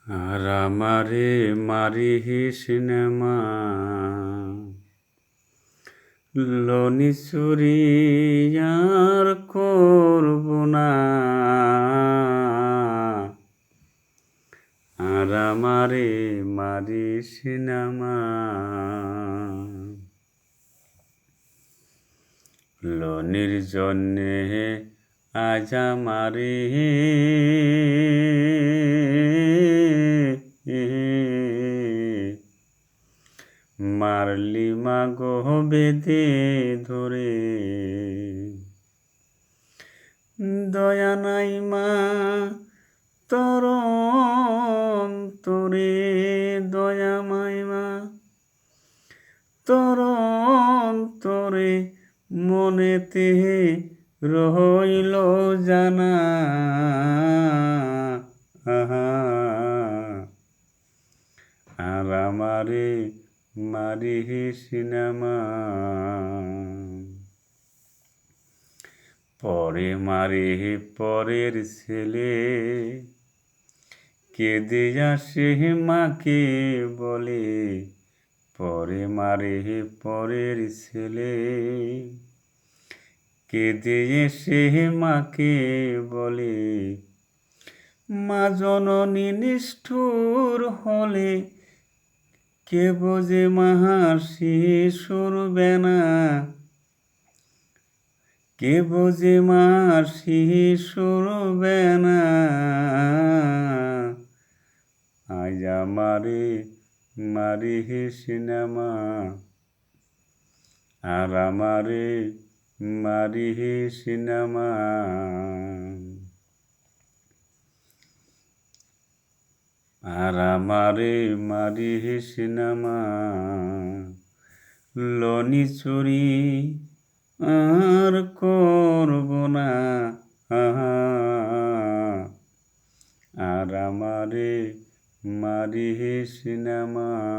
আর আমারে মারিহি cinema lonely চুরি আর করব না। আর আমারে মারি সিনেমা লনির জন্যে আজ আমারে মারলি মা গো বেঁধে ধরে। দয়া নাই মা তোর অন্তরে, দয়া মাই মা তোর অন্তরে, মনেতে রইল জানা। আর আমারে মারিহি সিনেমা পরে মারিহি পরের ছেলে, কেঁদে আসে মাকে বলে। পরে মারিহি পরের ছেলে, কেঁদে এসে মাকে বলে। মা জননী নিষ্ঠুর হলে কে বোঝে মাহার শিশুরবে না। কে বোঝে মার শিশুরবে না। আজ আমারে মারিহি সিনেমা, আর আমারে মারিহি সিনেমা। আর আমারে মারিহি সিনেমা লনি চুরি আর করব না। আর আমারে মারিহি সিনেমা।